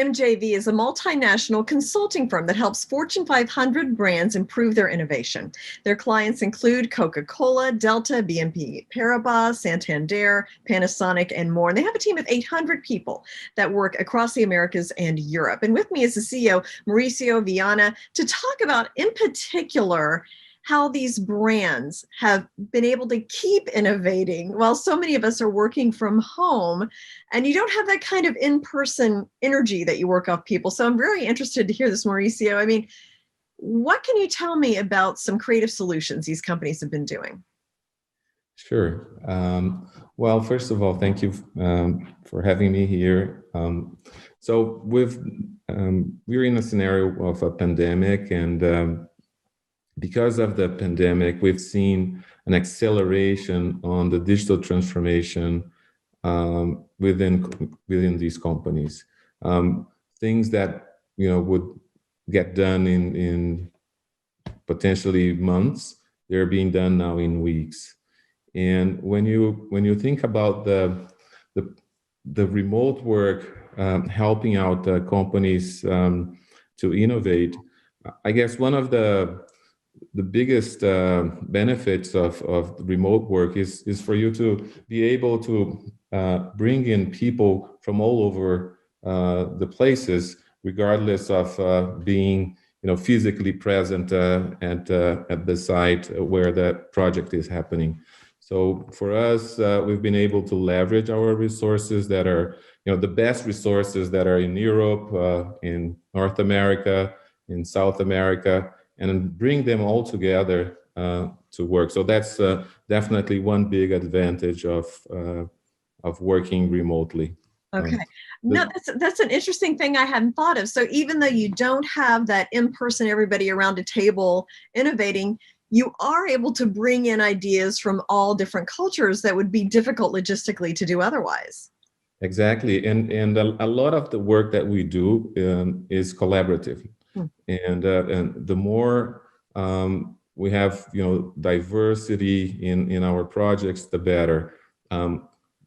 MJV is a multinational consulting firm that helps Fortune 500 brands improve their innovation. Their clients include Coca-Cola, Delta, BNP Paribas, Santander, Panasonic, and more. And they have a team of 800 people that work across the Americas and Europe. And with me is the CEO, Mauricio Vianna, to talk about, in particular, how these brands have been able to keep innovating while so many of us are working from home, and you don't have that kind of in-person energy that you work off people. So I'm very interested to hear this, Mauricio. I mean, what can you tell me about some creative solutions these companies have been doing? Sure. Well, first of all, thank you for having me here. So we're in a scenario of a pandemic, and because of the pandemic, we've seen an acceleration on the digital transformation within these companies. Things that would get done in potentially months, they're being done now in weeks. And when you think about the remote work helping out companies to innovate, I guess one of the biggest benefits of remote work is for you to be able to bring in people from all over the places, regardless of being physically present at the site where the project is happening. So for us, we've been able to leverage our resources that are the best resources that are in Europe, in North America, in South America, and bring them all together to work. So that's definitely one big advantage of working remotely. Okay. No, that's an interesting thing I hadn't thought of. So even though you don't have that in-person, everybody around a table innovating, you are able to bring in ideas from all different cultures that would be difficult logistically to do otherwise. Exactly. And a lot of the work that we do is collaborative. And the more we have, diversity in our projects, the better.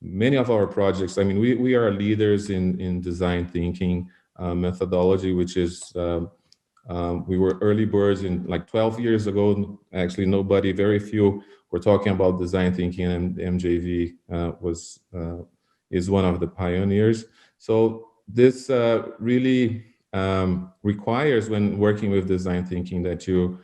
Many of our projects, I mean, we are leaders in design thinking methodology, which is we were early birds in like 12 years ago. Actually, very few were talking about design thinking, and MJV is one of the pioneers. So this really requires, when working with design thinking, that you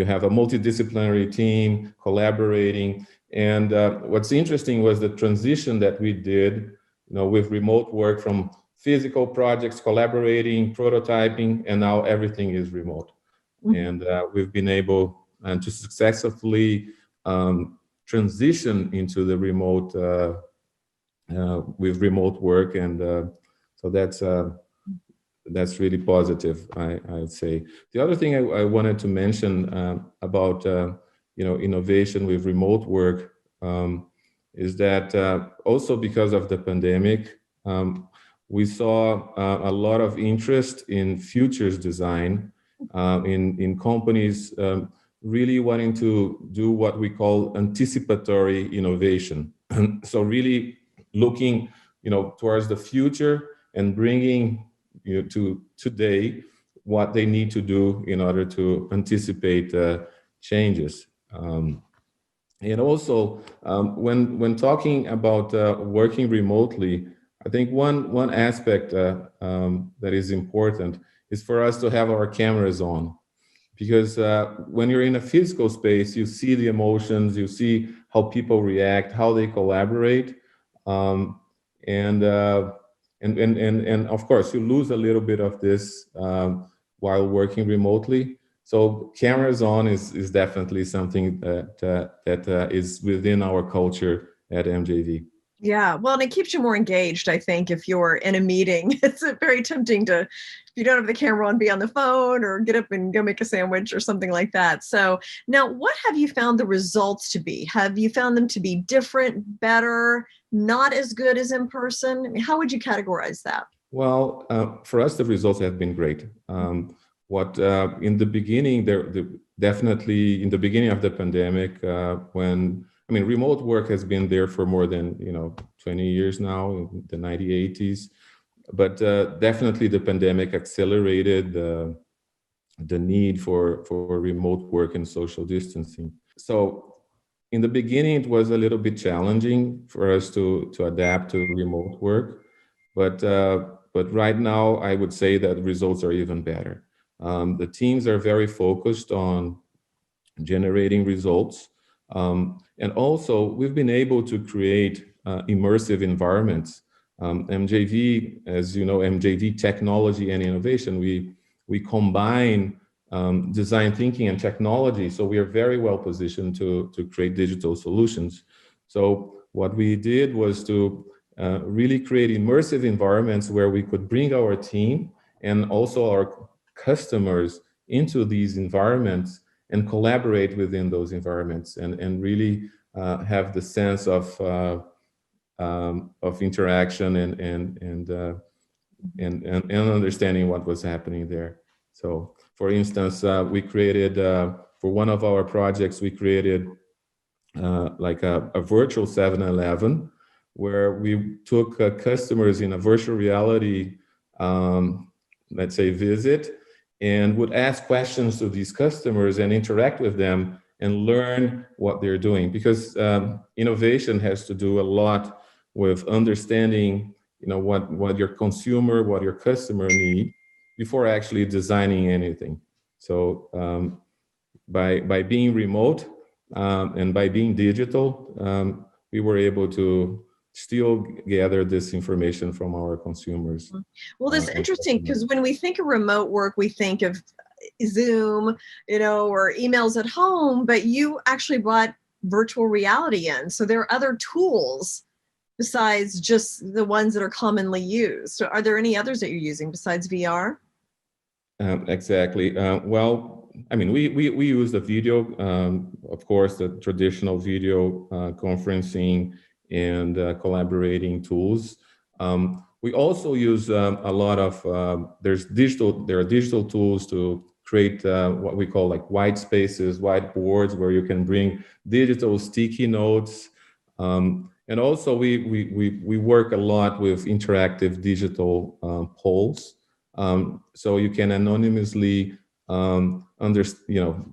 have a multidisciplinary team collaborating. And what's interesting was the transition that we did, with remote work, from physical projects, collaborating, prototyping, and now everything is remote. And we've been able to successfully transition into the remote with remote work, and so that's really positive, I'd say. The other thing I wanted to mention about innovation with remote work is that also because of the pandemic, we saw a lot of interest in futures design, in companies really wanting to do what we call anticipatory innovation. So really looking towards the future and bringing to today what they need to do in order to anticipate changes. And also, when talking about working remotely, I think one aspect that is important is for us to have our cameras on, because when you're in a physical space, you see the emotions, you see how people react, how they collaborate, and of course, you lose a little bit of this while working remotely. So cameras on is definitely something that is within our culture at MJV. Yeah, well, and it keeps you more engaged, I think, if you're in a meeting. It's very tempting to, if you don't have the camera on, be on the phone or get up and go make a sandwich or something like that. So now, what have you found the results to be? Have you found them to be different, better, not as good as in person? I mean, how would you categorize that? Well, for us, the results have been great. In the beginning, definitely in the beginning of the pandemic, remote work has been there for more than 20 years now, in the 1980s. but definitely the pandemic accelerated the need for remote work and social distancing. So in the beginning, it was a little bit challenging for us to adapt to remote work, but right now I would say that results are even better. The teams are very focused on generating results, and also we've been able to create immersive environments. MJV, as you know, MJV Technology and Innovation, we combine design thinking and technology. So we are very well positioned to create digital solutions. So what we did was to really create immersive environments where we could bring our team and also our customers into these environments and collaborate within those environments and really have the sense of interaction and understanding what was happening there. So, for instance, we created for one of our projects, we created like a virtual 7-Eleven, where we took customers in a virtual reality, let's say, visit, and would ask questions to these customers and interact with them and learn what they're doing. Because innovation has to do a lot with understanding, you know, what your consumer, what your customer need before actually designing anything. So by being remote and by being digital, we were able to still gather this information from our consumers. Well, that's interesting, because when we think of remote work, we think of Zoom, you know, or emails at home, but you actually brought virtual reality in. So there are other tools besides just the ones that are commonly used. So are there any others that you're using besides VR? Exactly. Well, I mean, we use the video, of course, the traditional video conferencing and collaborating tools. We also use a lot of there are digital tools to create what we call like white spaces, whiteboards, where you can bring digital sticky notes. And also we work a lot with interactive digital polls. So you can anonymously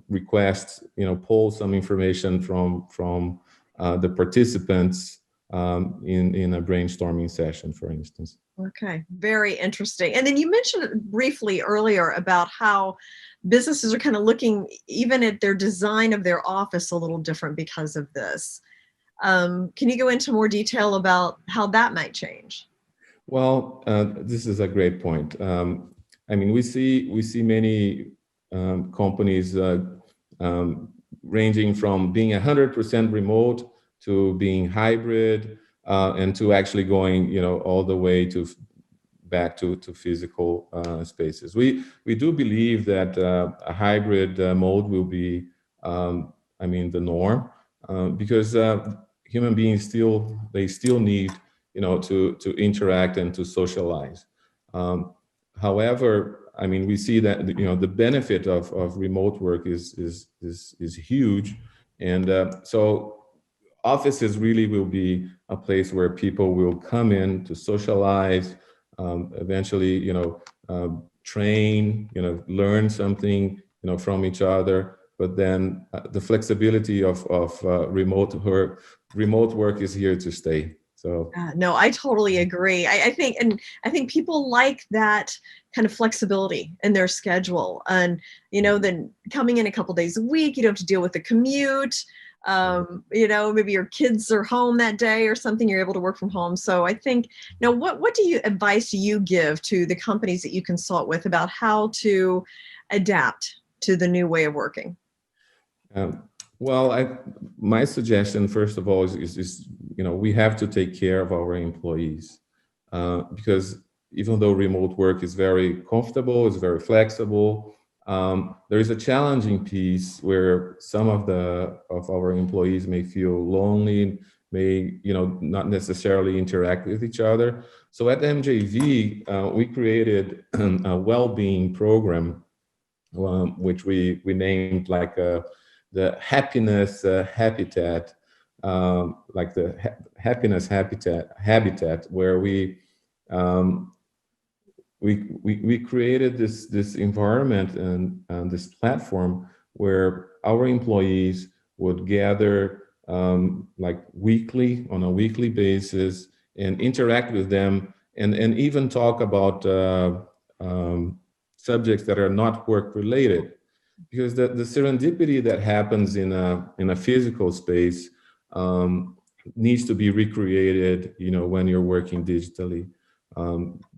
request, pull some information from the participants in a brainstorming session, for instance. Okay, very interesting. And then you mentioned briefly earlier about how businesses are kind of looking even at their design of their office a little different because of this. Can you go into more detail about how that might change? Well, this is a great point. I mean, we see many companies ranging from being 100% remote to being hybrid, and to actually going, all the way back to physical spaces. We do believe that a hybrid mode will be, the norm, because human beings still need, to interact and to socialize. However, I mean, we see that the benefit of remote work is huge, and so offices really will be a place where people will come in to socialize, eventually, train, learn something, from each other. But then the flexibility of remote work is here to stay. So no, I totally agree. I think people like that kind of flexibility in their schedule, and then coming in a couple days a week, you don't have to deal with the commute. Maybe your kids are home that day or something, you're able to work from home. So I think, what advice do you give to the companies that you consult with about how to adapt to the new way of working? Well, my suggestion, first of all, is we have to take care of our employees, because even though remote work is very comfortable, it's very flexible, there is a challenging piece where some of our employees may feel lonely, may not necessarily interact with each other. So at MJV, we created a well-being program, which we named like the happiness habitat, like the happiness habitat, where we we created this environment and this platform where our employees would gather like on a weekly basis and interact with them and even talk about subjects that are not work related, because the serendipity that happens in a physical space needs to be recreated, when you're working digitally.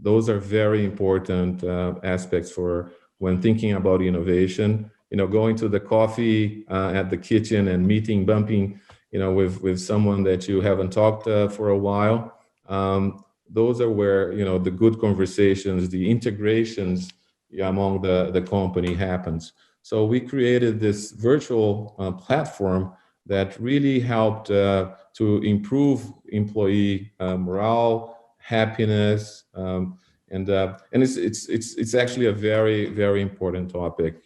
Those are very important aspects for when thinking about innovation. Going to the coffee at the kitchen and bumping, with someone that you haven't talked for a while. Those are where the good conversations, the integrations among the company happens. So we created this virtual platform that really helped to improve employee morale, happiness, and it's actually a very, very important topic.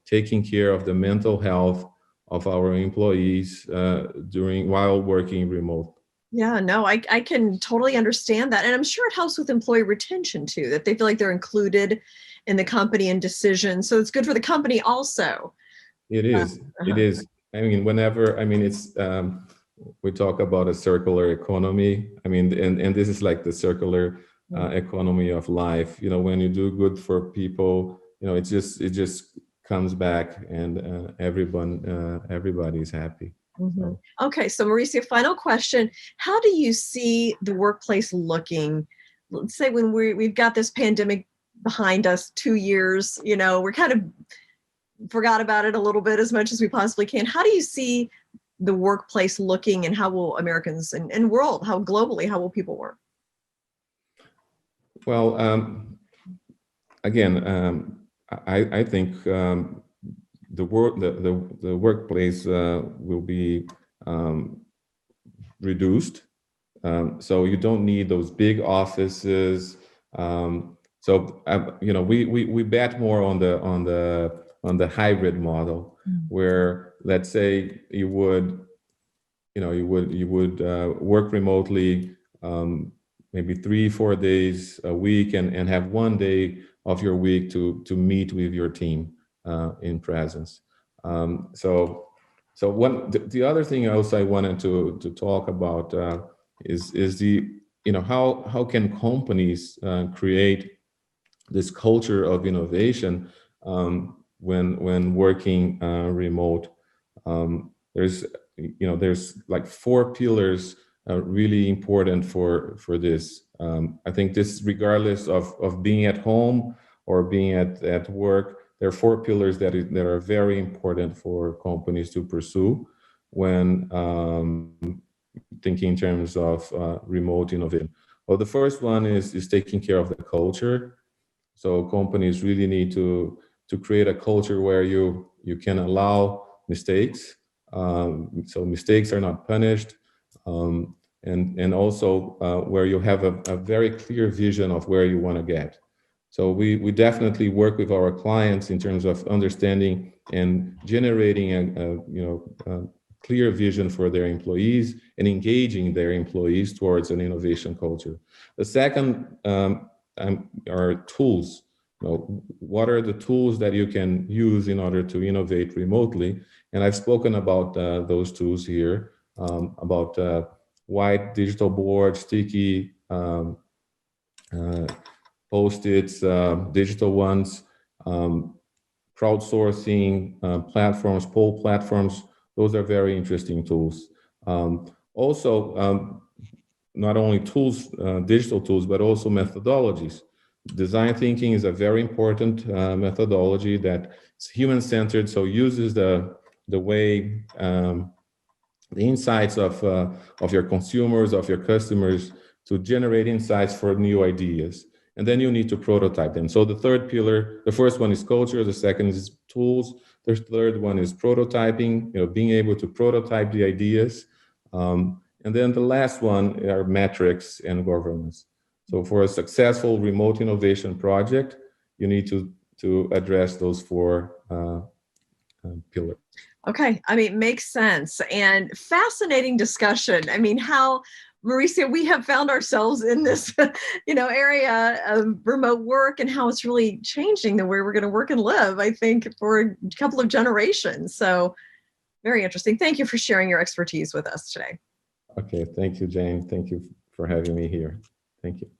Taking care of the mental health of our employees while working remote. Yeah, no, I can totally understand that. And I'm sure it helps with employee retention too, that they feel like they're included in the company and decisions. So it's good for the company also. It is. It is. I mean, it's, we talk about a circular economy. I mean, and this is like the circular economy of life. When you do good for people, it just comes back and everybody's happy. So. Okay, so Mauricio, final question. How do you see the workplace looking? Let's say when we've got this pandemic behind us, 2 years, we're kind of forgot about it a little bit as much as we possibly can. How do you see the workplace looking, and how will Americans and world, how globally, how will people work? Well, again, I think the workplace will be reduced. So you don't need those big offices. We bet more on the hybrid model, where, let's say, you would work remotely maybe 3-4 days a week and have 1 day of your week to meet with your team in presence. The other thing also I wanted to talk about is the how can companies create this culture of innovation when working remote. There's like 4 pillars really important for this. I think this, regardless of being at home or being at work, there are 4 pillars that are very important for companies to pursue when thinking in terms of remote innovation. Well, the first one is taking care of the culture. So companies really need to create a culture where you can allow mistakes. So mistakes are not punished. And also where you have a very clear vision of where you want to get. So we definitely work with our clients in terms of understanding and generating a clear vision for their employees and engaging their employees towards an innovation culture. The second are tools. What are the tools that you can use in order to innovate remotely? And I've spoken about those tools here, about white digital boards, sticky Post-its, digital ones, crowdsourcing platforms, poll platforms. Those are very interesting tools. Also, not only tools, digital tools, but also methodologies. Design thinking is a very important methodology that's human-centered, so uses the way the insights of your consumers, of your customers, to generate insights for new ideas. And then you need to prototype them. So the third pillar, the first one is culture, the second is tools, the third one is prototyping, being able to prototype the ideas. And then the last one are metrics and governance. So for a successful remote innovation project, you need to address those 4 pillars. Okay, makes sense. And fascinating discussion. How Mauricio, we have found ourselves in this, area of remote work and how it's really changing the way we're going to work and live, I think, for a couple of generations. So very interesting. Thank you for sharing your expertise with us today. Okay, thank you, Jane. Thank you for having me here. Thank you.